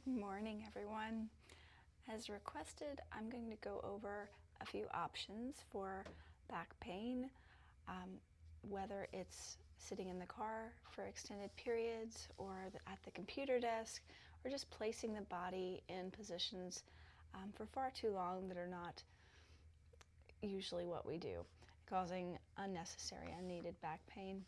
Good morning, everyone. As requested, I'm going to go over a few options for back pain, whether it's sitting in the car for extended periods or at the computer desk, or just placing the body in positions for far too long that are not usually what we do, causing unnecessary, unneeded back pain.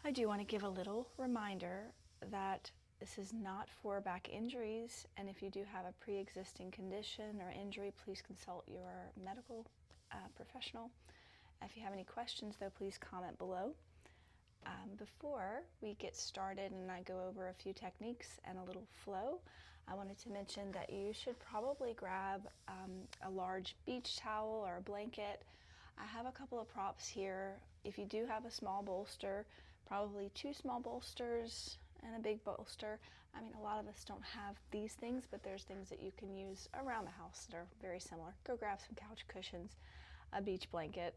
I do want to give a little reminder that this is not for back injuries, and if you do have a pre-existing condition or injury, please consult your medical professional. If you have any questions, though, please comment below. Before we get started and I go over a few techniques and a little flow, I wanted to mention that you should probably grab a large beach towel or a blanket. I have a couple of props here. If you do have a small bolster, probably 2 small bolsters and a big bolster. I mean, a lot of us don't have these things, but there's things that you can use around the house that are very similar. Go grab some couch cushions, a beach blanket,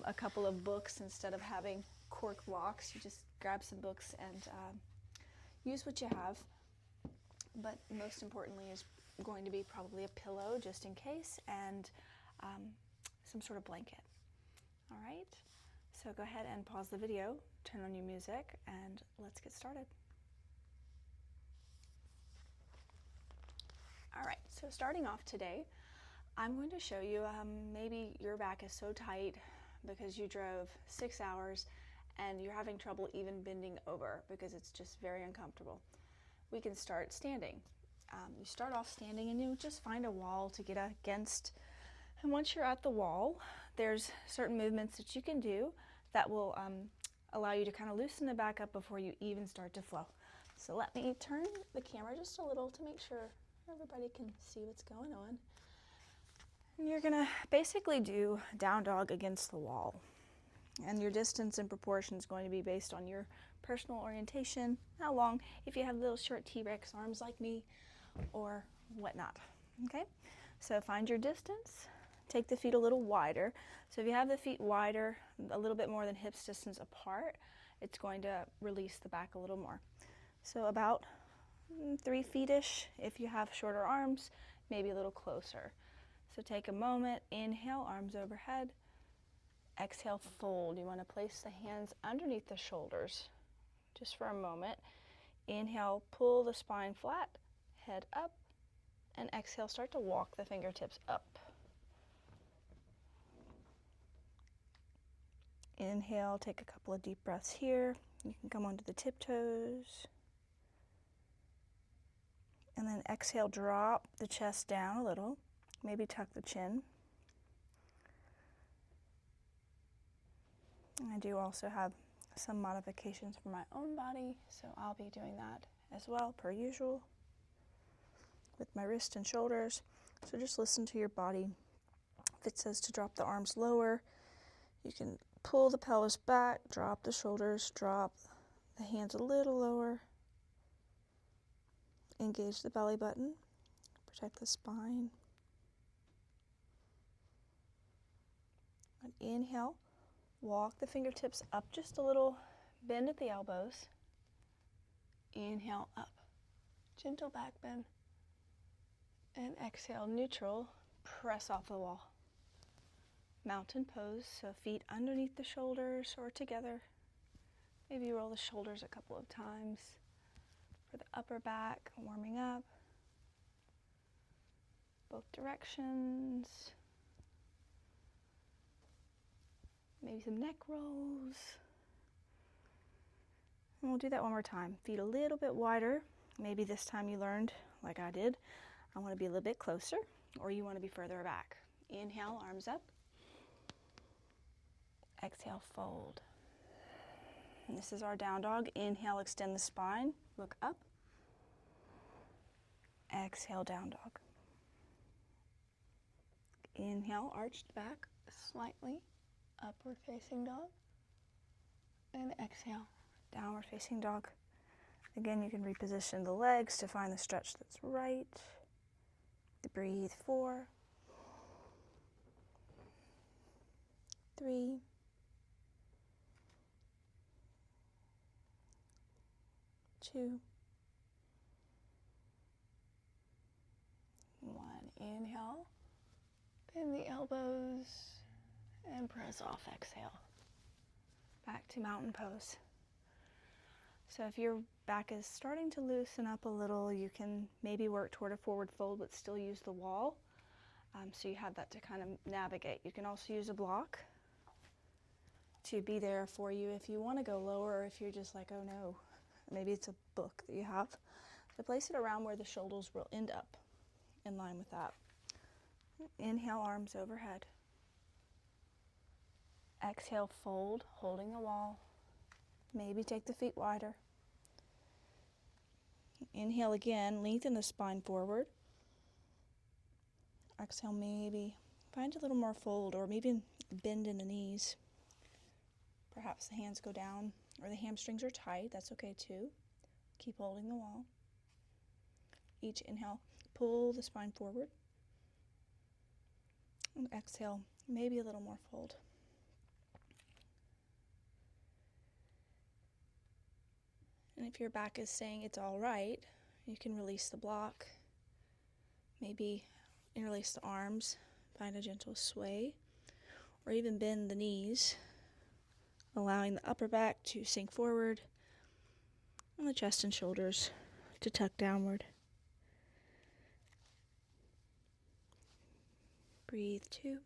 a couple of books. Instead of having cork locks, you just grab some books and use what you have. But most importantly is going to be probably a pillow just in case, and some sort of blanket. All right, so go ahead and pause the video, turn on your music, and let's get started. All right, so starting off today, I'm going to show you maybe your back is so tight because you drove 6 hours and you're having trouble even bending over because it's just very uncomfortable. We can start standing. You start off standing and you just find a wall to get against. And once you're at the wall, there's certain movements that you can do that will allow you to kind of loosen the back up before you even start to flow. So let me turn the camera just a little to make sure everybody can see what's going on. And you're gonna basically do down dog against the wall. And your distance and proportion is going to be based on your personal orientation, how long, if you have little short T-Rex arms like me, or whatnot, okay? So find your distance, take the feet a little wider. So if you have the feet wider, a little bit more than hips distance apart, it's going to release the back a little more. So about 3 feet-ish. If you have shorter arms, maybe a little closer. So take a moment, inhale, arms overhead. Exhale, fold. You want to place the hands underneath the shoulders just for a moment. Inhale, pull the spine flat, head up, and exhale, start to walk the fingertips up. Inhale, take a couple of deep breaths here. You can come onto the tiptoes. And then exhale, drop the chest down a little, maybe tuck the chin. And I do also have some modifications for my own body, so I'll be doing that as well, per usual, with my wrist and shoulders. So just listen to your body. If it says to drop the arms lower, you can pull the pelvis back, drop the shoulders, drop the hands a little lower. Engage the belly button, protect the spine. And inhale, walk the fingertips up just a little, bend at the elbows. Inhale, up, gentle back bend. And exhale, neutral, press off the wall. Mountain pose, so feet underneath the shoulders or together. Maybe roll the shoulders a couple of times. For the upper back, warming up, both directions. Maybe some neck rolls. And we'll do that one more time. Feet a little bit wider. Maybe this time you learned, like I did, I want to be a little bit closer, or you want to be further back. Inhale, arms up. Exhale, fold. And this is our down dog. Inhale, extend the spine, look up. Exhale, down dog. Inhale, arched back slightly, upward facing dog. And exhale, downward facing dog. Again, you can reposition the legs to find the stretch that's right. Breathe, 4, 3, 2, Inhale, bend the elbows, and press off. Exhale. Back to mountain pose. So if your back is starting to loosen up a little, you can maybe work toward a forward fold but still use the wall. So you have that to kind of navigate. You can also use a block to be there for you if you want to go lower, or if you're just like, oh no, maybe it's a book that you have. So place it around where the shoulders will end up, in line with that. Inhale, arms overhead. Exhale, fold, holding the wall. Maybe take the feet wider. Inhale again, lengthen the spine forward. Exhale, maybe find a little more fold, or maybe bend in the knees. Perhaps the hands go down, or the hamstrings are tight. That's okay too. Keep holding the wall. Each inhale, pull the spine forward. And exhale, maybe a little more fold. And if your back is saying it's all right, you can release the block. Maybe interlace the arms, find a gentle sway, or even bend the knees, allowing the upper back to sink forward and the chest and shoulders to tuck downward. Breathe 2.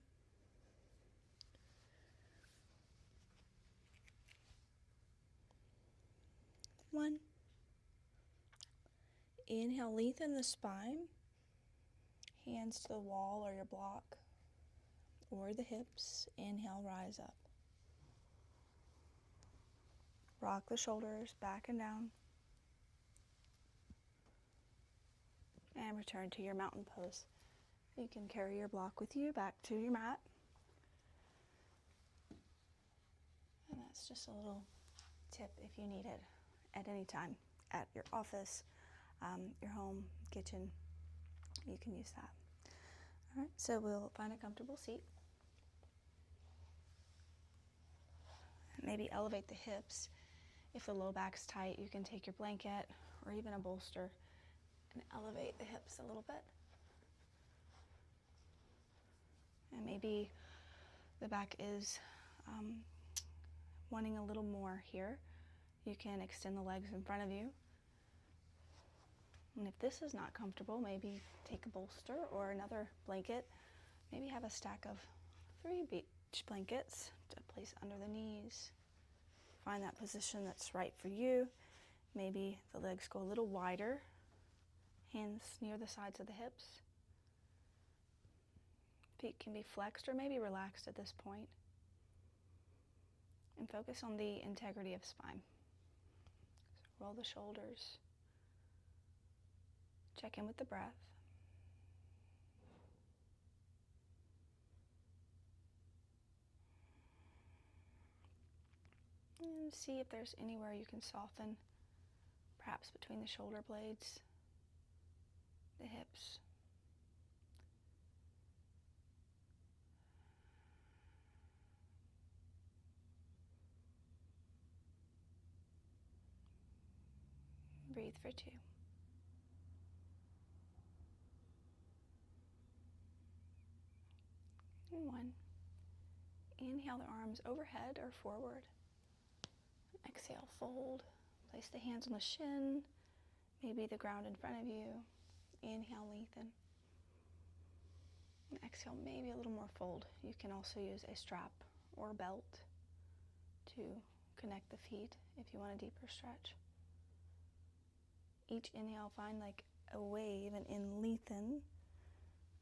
1. Inhale, lengthen the spine. Hands to the wall or your block or the hips. Inhale, rise up. Rock the shoulders back and down. And return to your mountain pose. You can carry your block with you back to your mat. And that's just a little tip if you need it at any time, at your office, your home, kitchen. You can use that. All right, so we'll find a comfortable seat. Maybe elevate the hips. If the low back's tight, you can take your blanket or even a bolster and elevate the hips a little bit. And maybe the back is wanting a little more here. You can extend the legs in front of you. And if this is not comfortable, maybe take a bolster or another blanket. Maybe have a stack of 3 beach blankets to place under the knees. Find that position that's right for you. Maybe the legs go a little wider, hands near the sides of the hips. Feet can be flexed or maybe relaxed at this point. And focus on the integrity of spine. So roll the shoulders. Check in with the breath. And see if there's anywhere you can soften, perhaps between the shoulder blades, the hips. Breathe for 2. And 1. Inhale the arms overhead or forward. Exhale, fold. Place the hands on the shin, maybe the ground in front of you. Inhale, lengthen. And exhale, maybe a little more fold. You can also use a strap or belt to connect the feet if you want a deeper stretch. Each inhale, find like a wave, and in lengthen.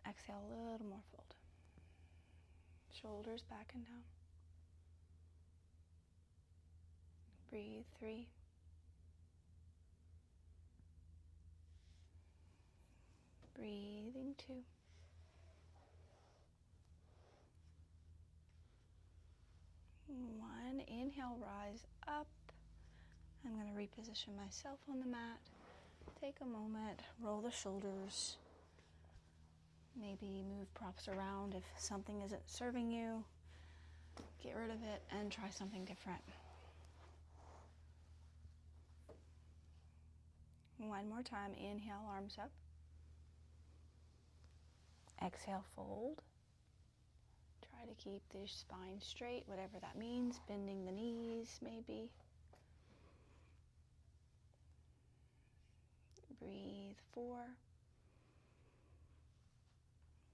Exhale, a little more fold. Shoulders back and down. Breathe 3. Breathing 2. 1. Inhale, rise up. I'm going to reposition myself on the mat. Take a moment, roll the shoulders. Maybe move props around if something isn't serving you. Get rid of it and try something different. 1 more time. Inhale, arms up. Exhale, fold. Try to keep the spine straight, whatever that means, bending the knees maybe. Breathe, 4.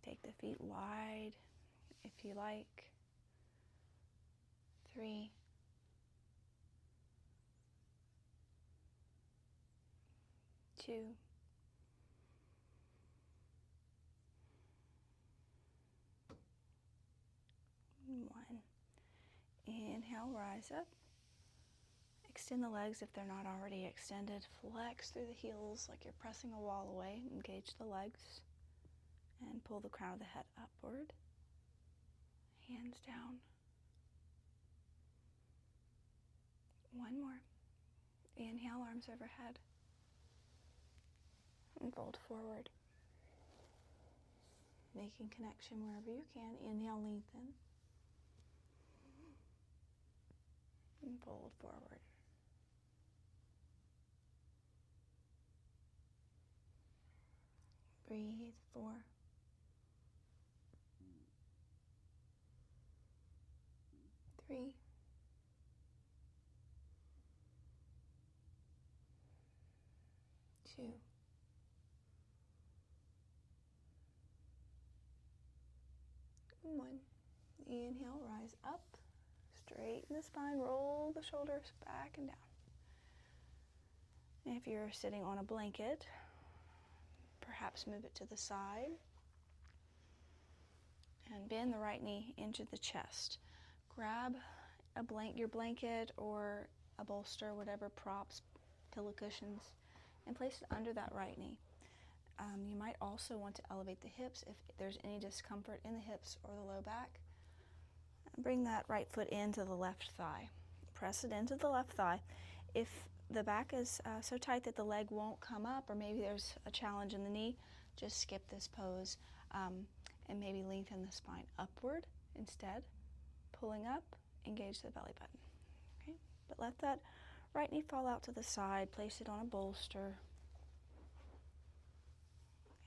Take the feet wide if you like. 3. 2. 1. Inhale, rise up. Extend the legs if they're not already extended. Flex through the heels like you're pressing a wall away. Engage the legs. And pull the crown of the head upward. Hands down. 1 more. Inhale, arms overhead. And fold forward. Making connection wherever you can. Inhale, lengthen. And fold forward. Breathe, 4. 3. 2. 1. Inhale, rise up. Straighten the spine, roll the shoulders back and down. If you're sitting on a blanket, perhaps move it to the side. And bend the right knee into the chest. Grab your blanket or a bolster, whatever props, pillow cushions, and place it under that right knee. You might also want to elevate the hips if there's any discomfort in the hips or the low back. Bring that right foot into the left thigh. Press it into the left thigh. If the back is so tight that the leg won't come up, or maybe there's a challenge in the knee, just skip this pose and maybe lengthen the spine upward instead. Pulling up, engage the belly button. Okay? But let that right knee fall out to the side. Place it on a bolster.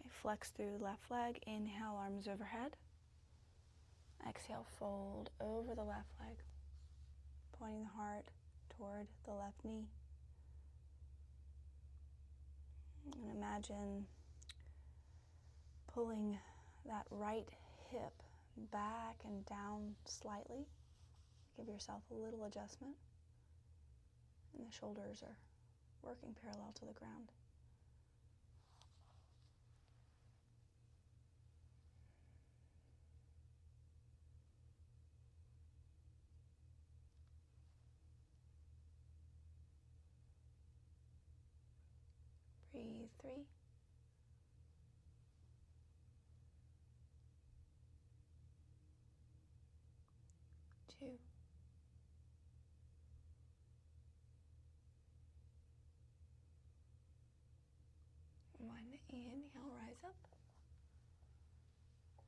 Okay, flex through the left leg. Inhale, arms overhead. Exhale, fold over the left leg, pointing the heart toward the left knee. And imagine pulling that right hip back and down slightly. Give yourself a little adjustment. And the shoulders are working parallel to the ground. Breathe, 3. 2. 1. Inhale, rise up.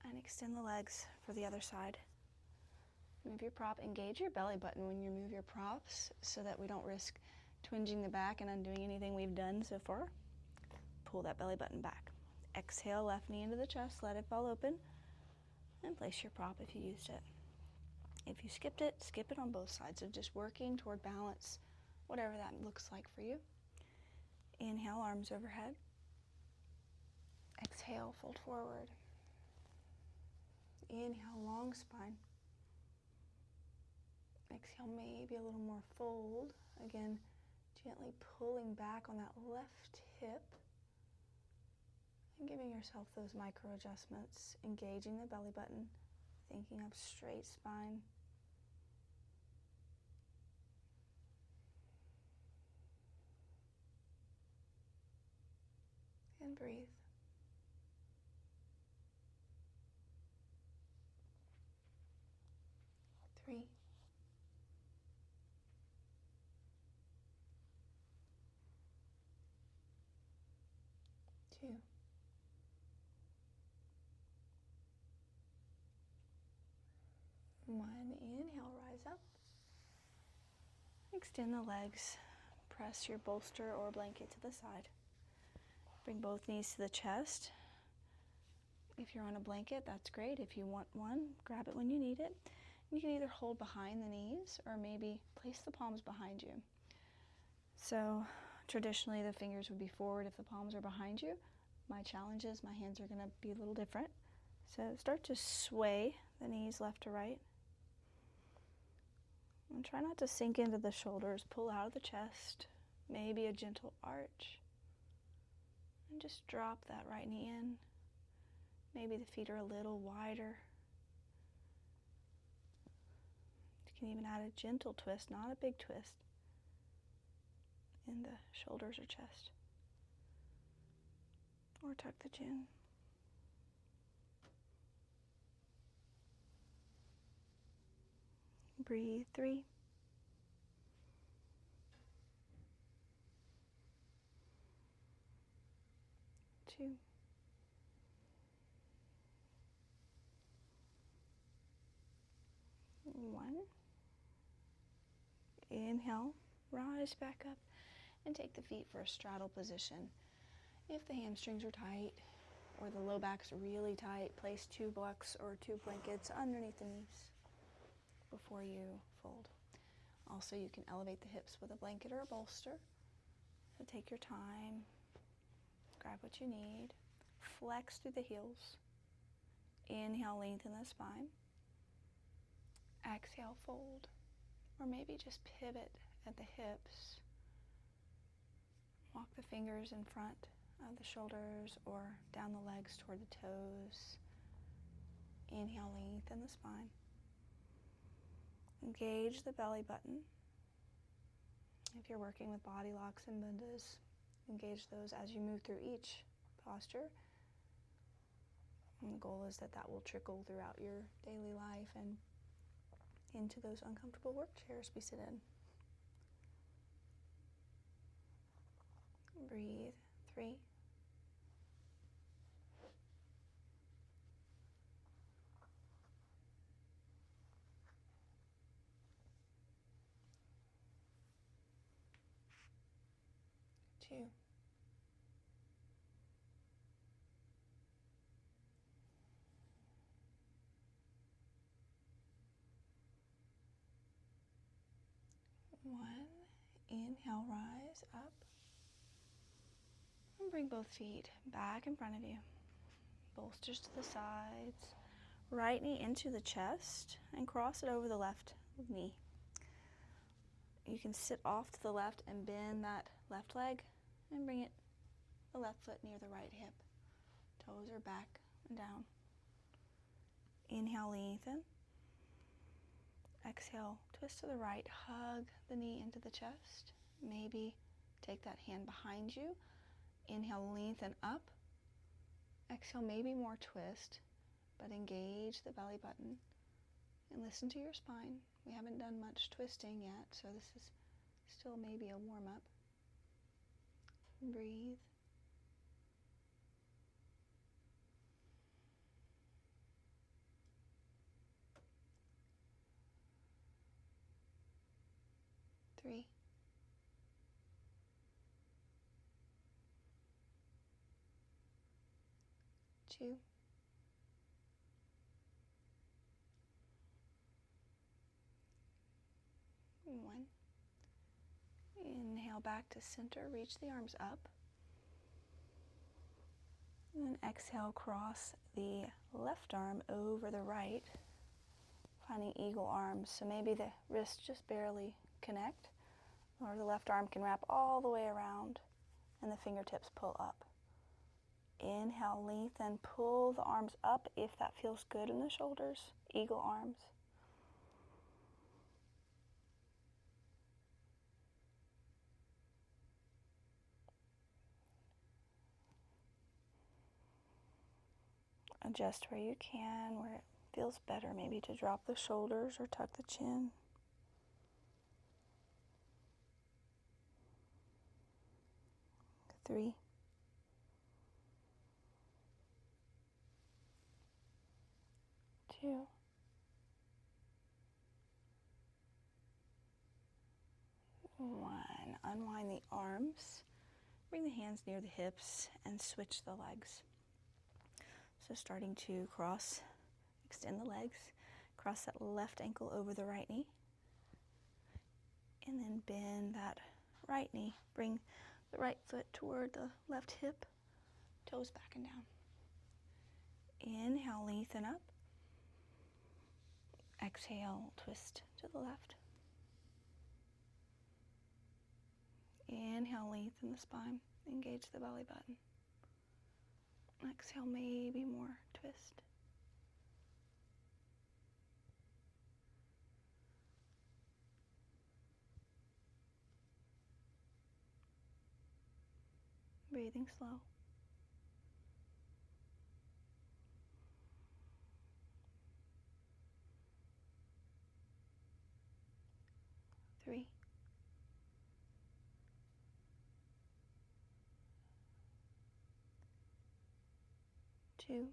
And extend the legs for the other side. Move your prop. Engage your belly button when you move your props so that we don't risk twinging the back and undoing anything we've done so far. Pull that belly button back. Exhale, left knee into the chest, let it fall open, and place your prop if you used it. If you skipped it, skip it on both sides. So just working toward balance, whatever that looks like for you. Inhale, arms overhead. Exhale, fold forward. Inhale, long spine. Exhale, maybe a little more fold. Again, gently pulling back on that left hip and giving yourself those micro adjustments, engaging the belly button, thinking of straight spine. And breathe. Three. 2. 1. Inhale, rise up. Extend the legs. Press your bolster or blanket to the side. Bring both knees to the chest. If you're on a blanket, that's great. If you want one, grab it when you need it. You can either hold behind the knees or maybe place the palms behind you. So traditionally the fingers would be forward if the palms are behind you. My challenge is my hands are going to be a little different. So start to sway the knees left to right. And try not to sink into the shoulders. Pull out of the chest, maybe a gentle arch. And just drop that right knee in. Maybe the feet are a little wider. You can even add a gentle twist, not a big twist, in the shoulders or chest. Or tuck the chin. Breathe. 3. 2. 1. Inhale, rise back up, and take the feet for a straddle position. If the hamstrings are tight or the low back's really tight, place 2 blocks or 2 blankets underneath the knees before you fold. Also, you can elevate the hips with a blanket or a bolster. So take your time, grab what you need, flex through the heels. Inhale, lengthen the spine. Exhale, fold. Or maybe just pivot at the hips. Walk the fingers in front of the shoulders or down the legs toward the toes. Inhale, lengthen the spine. Engage the belly button. If you're working with body locks and mudras, engage those as you move through each posture. And the goal is that that will trickle throughout your daily life and into those uncomfortable work chairs we sit in. Breathe. 3. 2. 1. Inhale, rise up. And bring both feet back in front of you. Bolsters to the sides. Right knee into the chest and cross it over the left knee. You can sit off to the left and bend that left leg and bring it the left foot near the right hip. Toes are back and down. Inhale, lengthen. Exhale, twist to the right, hug the knee into the chest. Maybe take that hand behind you. Inhale, lengthen up. Exhale, maybe more twist, but engage the belly button and listen to your spine. We haven't done much twisting yet, so this is still maybe a warm-up. Breathe. Three. 2. 1. Inhale back to center, reach the arms up. And then exhale, cross the left arm over the right, finding eagle arms. So maybe the wrists just barely connect, or the left arm can wrap all the way around and the fingertips pull up. Inhale, lengthen, pull the arms up if that feels good in the shoulders, eagle arms. Adjust where you can, where it feels better, maybe to drop the shoulders or tuck the chin. 3. 2. 1. Unwind the arms. Bring the hands near the hips and switch the legs. So starting to cross, extend the legs, cross that left ankle over the right knee, and then bend that right knee. Bring the right foot toward the left hip, toes back and down. Inhale, lengthen up. Exhale, twist to the left. Inhale, lengthen the spine, engage the belly button. Exhale, maybe more, twist. Breathing slow. 3, 2,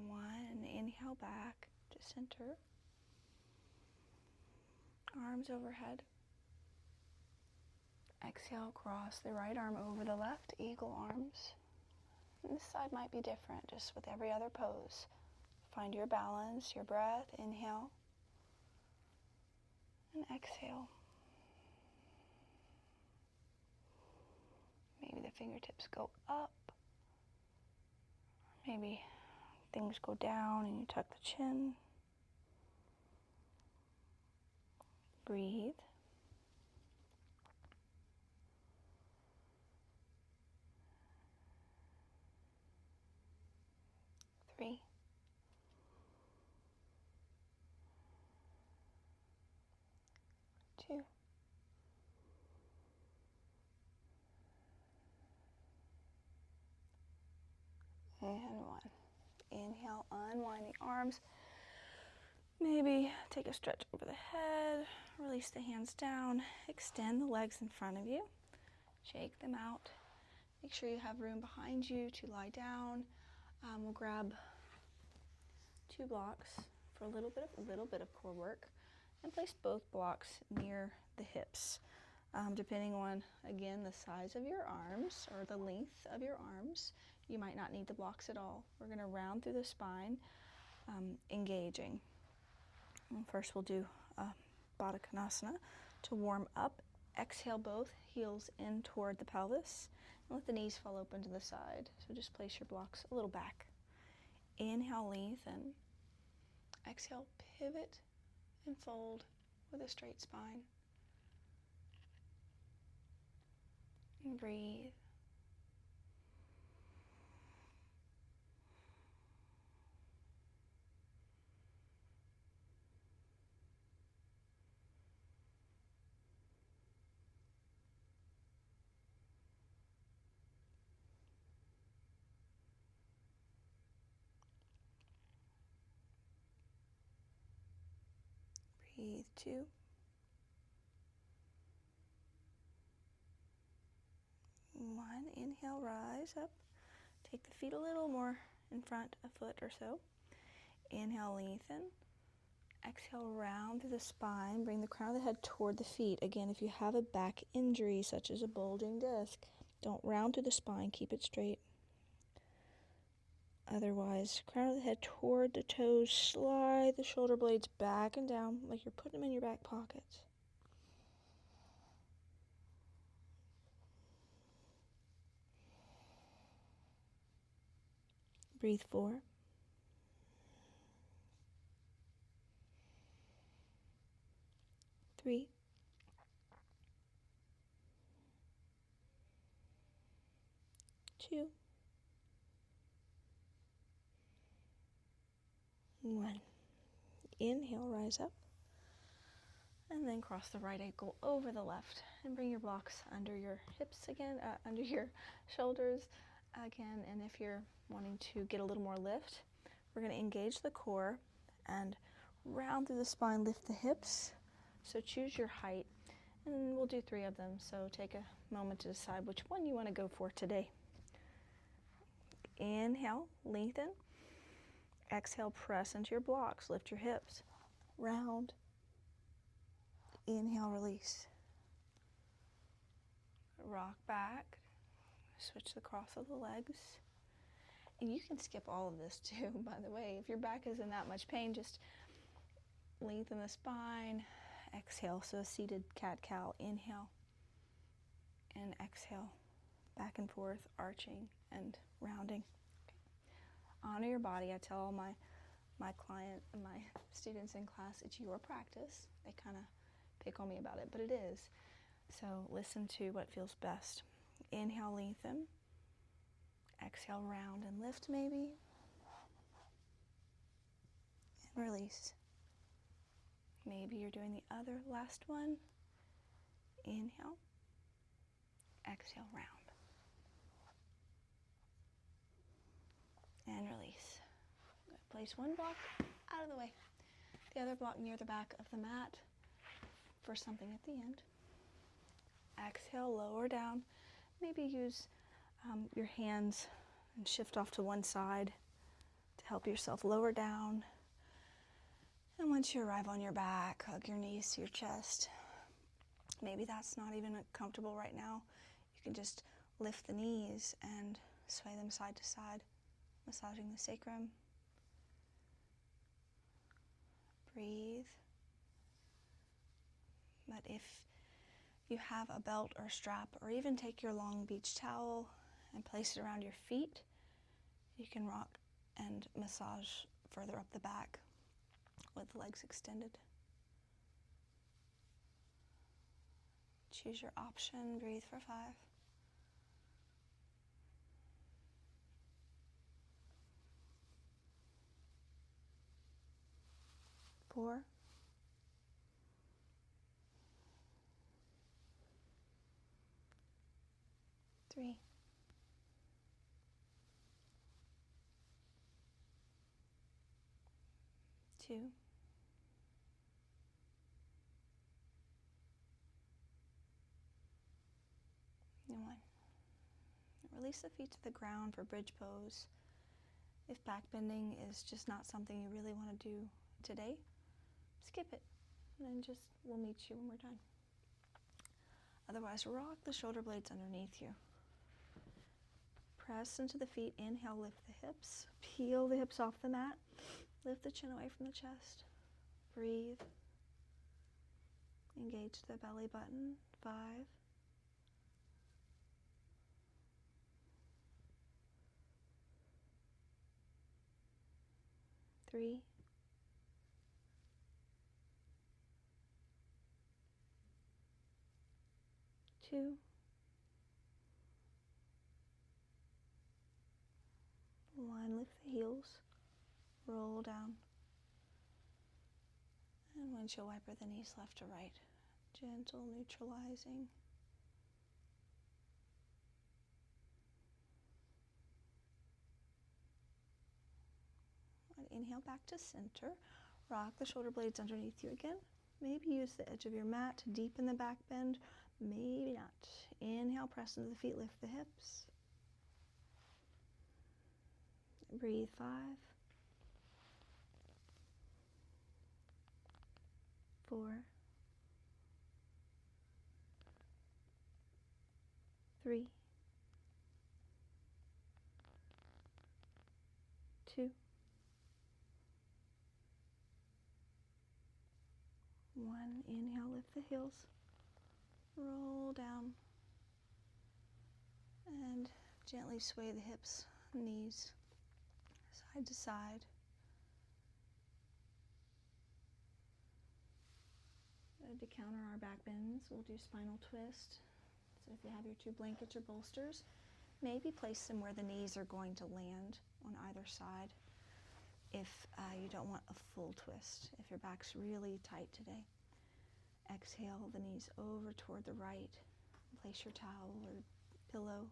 1. Inhale back to center. Arms overhead. Exhale, cross the right arm over the left, eagle arms. And this side might be different, just with every other pose. Find your balance, your breath. Inhale and exhale. Maybe the fingertips go up. Maybe things go down and you tuck the chin. Breathe. 3, 2, and 1. Inhale, unwind the arms. Maybe take a stretch over the head, release the hands down, extend the legs in front of you, shake them out. Make sure you have room behind you to lie down. We'll grab 2 blocks for a little bit of core work, and place both blocks near the hips. Depending on, again, the size of your arms or the length of your arms, you might not need the blocks at all. We're going to round through the spine, engaging. And first we'll do Baddha Konasana to warm up. Exhale both heels in toward the pelvis. And let the knees fall open to the side. So just place your blocks a little back. Inhale, lengthen. Exhale, pivot and fold with a straight spine. And breathe. Breathe. 2. 1. Inhale, rise up. Take the feet a little more in front, a foot or so. Inhale, lengthen. Exhale, round through the spine. Bring the crown of the head toward the feet. Again, if you have a back injury, such as a bulging disc, don't round through the spine. Keep it straight. Otherwise, crown of the head toward the toes. Slide the shoulder blades back and down like you're putting them in your back pockets. Breathe. 4. 3. 2. 1. Inhale, rise up. And then cross the right ankle over the left and bring your blocks under your hips again, under your shoulders again. And if you're wanting to get a little more lift, we're going to engage the core and round through the spine, lift the hips. So choose your height, and we'll do 3 of them. So take a moment to decide which one you want to go for today. Inhale, lengthen. Exhale, press into your blocks, lift your hips, round. Inhale, release. rock back, switch the cross of the legs. And you can skip all of this too, by the way. If your back is in that much pain, just lengthen the spine, exhale. So a seated cat-cow, inhale and exhale, back and forth, arching and rounding. Okay. Honor your body. I tell all my students in class, it's your practice. They kind of pick on me about it, but it is. So listen to what feels best. Inhale, lengthen. Exhale, round and lift maybe. And release. Maybe you're doing the other last one. Inhale. Exhale, round. And release. Place one block out of the way. The other block near the back of the mat for something at the end. Exhale, lower down. Maybe use your hands and shift off to one side to help yourself lower down. And once you arrive on your back, hug your knees to your chest. Maybe that's not even comfortable right now. You can just lift the knees and sway them side to side, massaging the sacrum. Breathe. But if you have a belt or strap, or even take your long beach towel and place it around your feet, you can rock and massage further up the back with the legs extended. Choose your option. Breathe for 5. 4. 3. 2. And 1. Release the feet to the ground for bridge pose. If back bending is just not something you really want to do today, skip it, and then we'll meet you when we're done. Otherwise, rock the shoulder blades underneath you. Press into the feet. Inhale, lift the hips. Peel the hips off the mat. Lift the chin away from the chest. Breathe. Engage the belly button. 5. 3. 2. 1. Lift the heels. Roll down. And windshield wiper the knees left to right. Gentle neutralizing. Inhale back to center. Rock the shoulder blades underneath you again. Maybe use the edge of your mat to deepen the back bend. Maybe not. Inhale, press into the feet, lift the hips. Breathe. 5. 4. 3. 2. 1. Inhale, lift the heels. Roll down. And gently sway the hips, knees, side to side. To counter our back bends, we'll do spinal twist. So if you have your 2 blankets or bolsters, maybe place them where the knees are going to land on either side if you don't want a full twist, if your back's really tight today. Exhale the knees over toward the right. Place your towel or pillow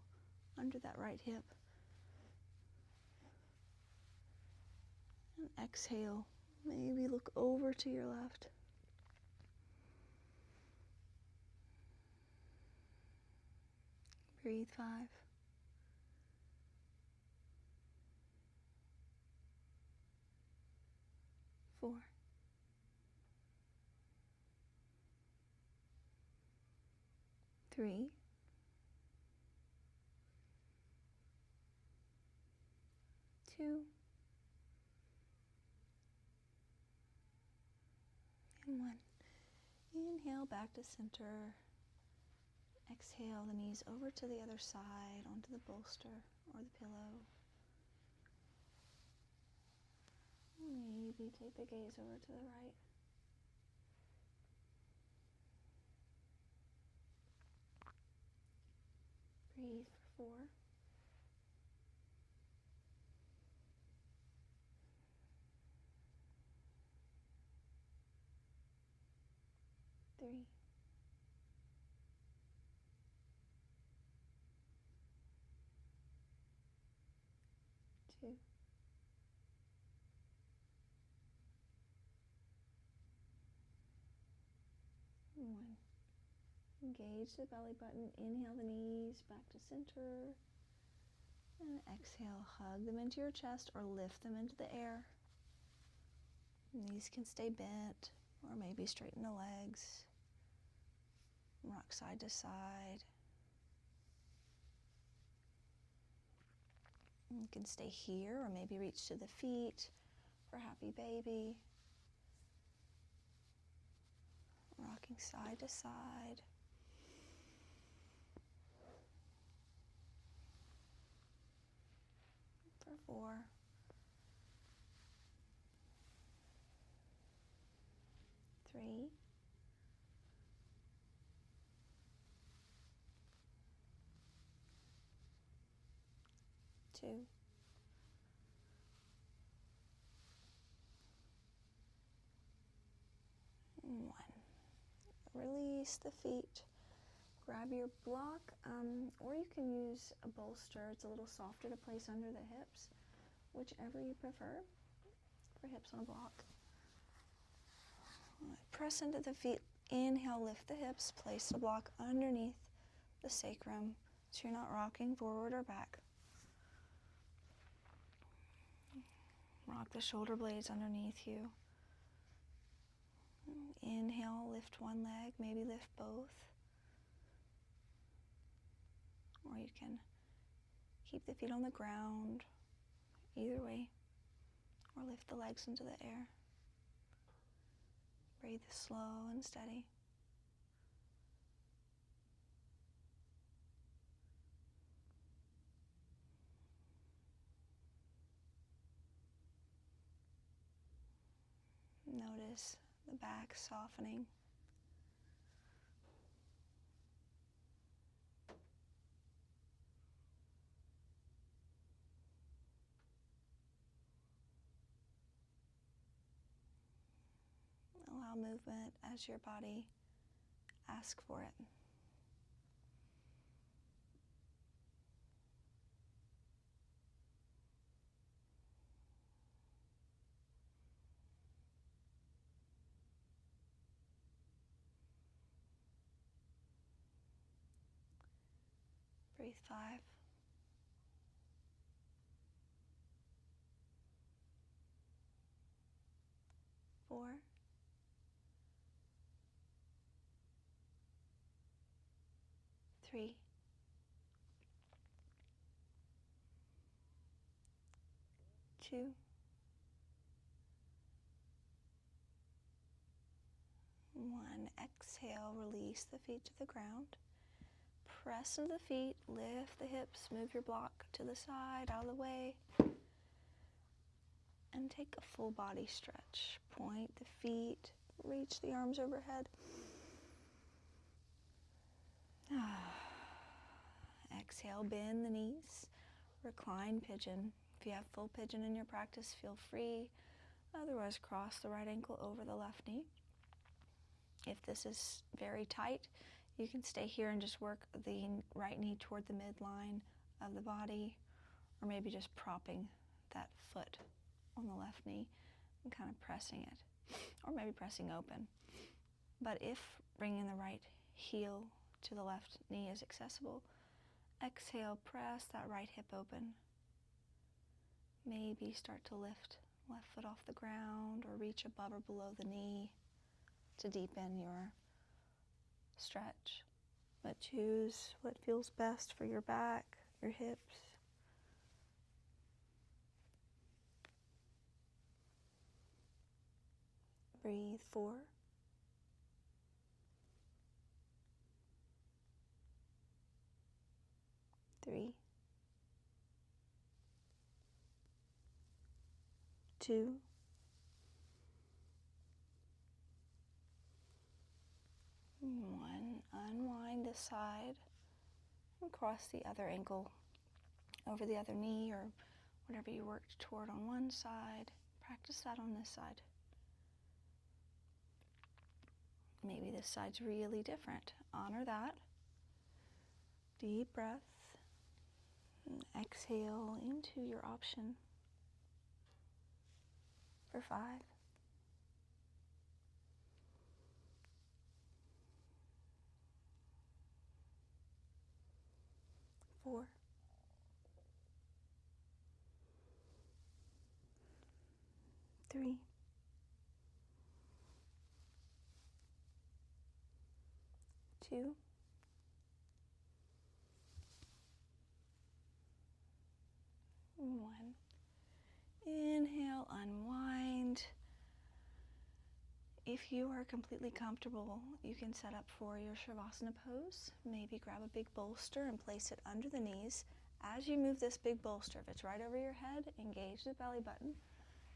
under that right hip. And exhale, maybe look over to your left. Breathe. 5. 4. 3. 2, and 1. Inhale back to center. Exhale the knees over to the other side, onto the bolster or the pillow. Maybe take the gaze over to the right. Breathe for 4. 3. 2. 1. Engage the belly button. Inhale the knees back to center. And exhale, hug them into your chest or lift them into the air. Knees can stay bent or maybe straighten the legs. Rock side to side. You can stay here or maybe reach to the feet for happy baby. Rocking side to side. For 4. 3. 2. 1. Release the feet. Grab your block, or you can use a bolster. It's a little softer to place under the hips, whichever you prefer for hips on a block. Press into the feet. Inhale, lift the hips. Place the block underneath the sacrum so you're not rocking forward or back. Rock the shoulder blades underneath you. Inhale, lift one leg, maybe lift both. Or you can keep the feet on the ground, either way, or lift the legs into the air. Breathe slow and steady. Notice the back softening. Allow movement as your body asks for it. Breathe 5. 4. 3. 2. 1. Exhale, release the feet to the ground. Press into the feet, lift the hips, move your block to the side, out of the way. And take a full body stretch. Point the feet, reach the arms overhead. Exhale, bend the knees, recline pigeon. If you have full pigeon in your practice, feel free. Otherwise, cross the right ankle over the left knee. If this is very tight, you can stay here and just work the right knee toward the midline of the body, or maybe just propping that foot on the left knee and kind of pressing it, or maybe pressing open. But if bringing the right heel to the left knee is accessible, exhale, press that right hip open. Maybe start to lift left foot off the ground or reach above or below the knee to deepen your stretch. But choose what feels best for your back, your hips. Breathe. 4, 3, 2, 1. Unwind this side and cross the other ankle over the other knee, or whatever you worked toward on one side. Practice that on this side. Maybe this side's really different. Honor that. Deep breath. And exhale into your option for 5, 4, 3, 2, 1. Inhale, unwind. If you are completely comfortable, you can set up for your Shavasana pose. Maybe grab a big bolster and place it under the knees. As you move this big bolster, if it's right over your head, engage the belly button.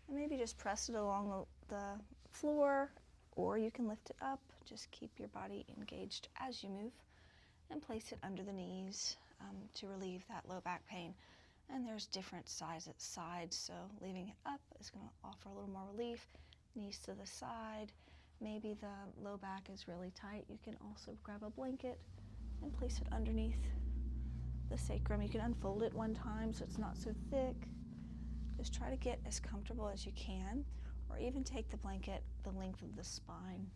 And maybe just press it along the floor, or you can lift it up. Just keep your body engaged as you move, and place it under the knees to relieve that low back pain. And there's different sides, so leaving it up is going to offer a little more relief. Knees to the side. Maybe the low back is really tight. You can also grab a blanket and place it underneath the sacrum. You can unfold it one time so it's not so thick. Just try to get as comfortable as you can, or even take the blanket the length of the spine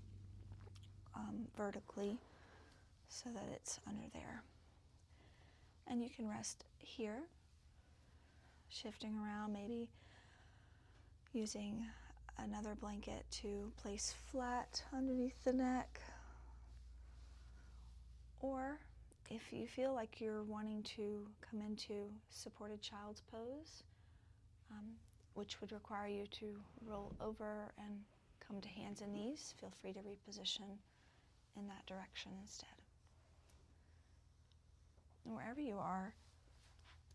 vertically so that it's under there. And you can rest here, shifting around, maybe using another blanket to place flat underneath the neck. Or if you feel like you're wanting to come into supported child's pose, which would require you to roll over and come to hands and knees, feel free to reposition in that direction instead. And wherever you are,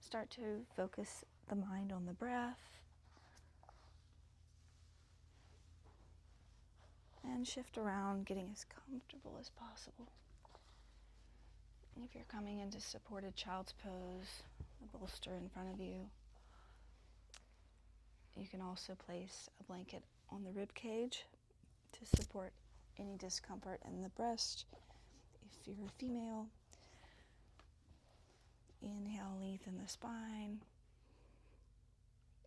start to focus the mind on the breath and shift around, getting as comfortable as possible. If you're coming into supported child's pose, the bolster in front of you, you can also place a blanket on the rib cage to support any discomfort in the breast. If you're a female, inhale, lengthen the spine.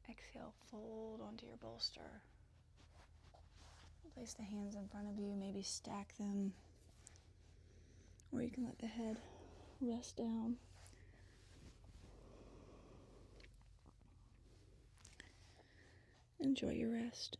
Exhale, fold onto your bolster. Place the hands in front of you, maybe stack them, or you can let the head rest down. Enjoy your rest.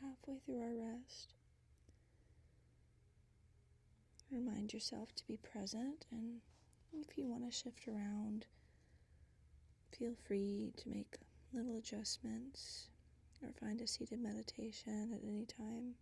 halfway through our rest. Remind yourself to be present, and if you want to shift around, feel free to make little adjustments or find a seated meditation at any time.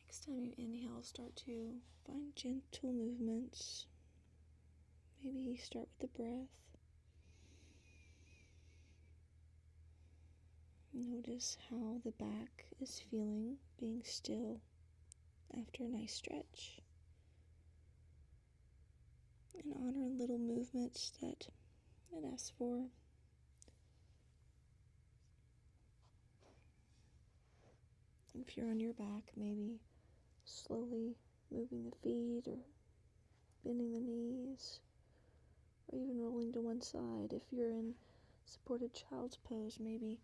Next time you inhale, start to find gentle movements. Maybe start with the breath. Notice how the back is feeling, being still after a nice stretch. And honor little movements that it asks for. If you're on your back, maybe slowly moving the feet or bending the knees, or even rolling to one side. If you're in supported child's pose, maybe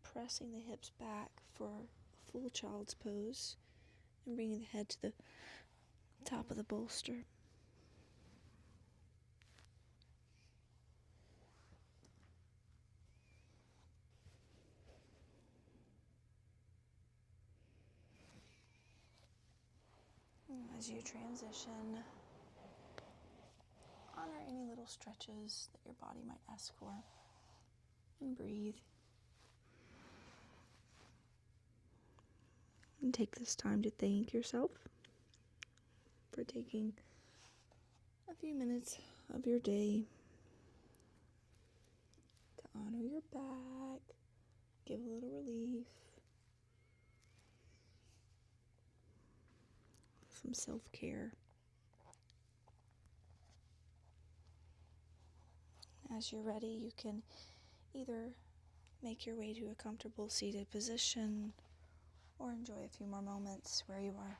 pressing the hips back for a full child's pose and bringing the head to the top of the bolster. As you transition, honor any little stretches that your body might ask for, and breathe. And take this time to thank yourself for taking a few minutes of your day to honor your back, give a little relief, some self-care. As you're ready, you can either make your way to a comfortable seated position or enjoy a few more moments where you are.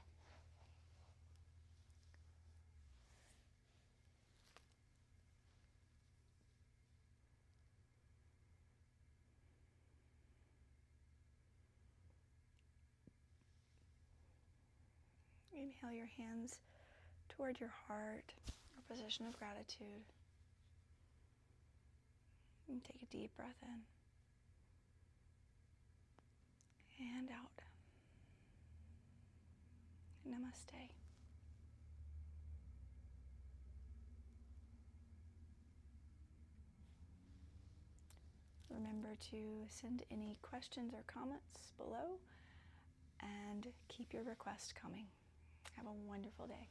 Inhale your hands toward your heart, or position of gratitude. And take a deep breath in and out. Namaste. Remember to send any questions or comments below and keep your requests coming. Have a wonderful day.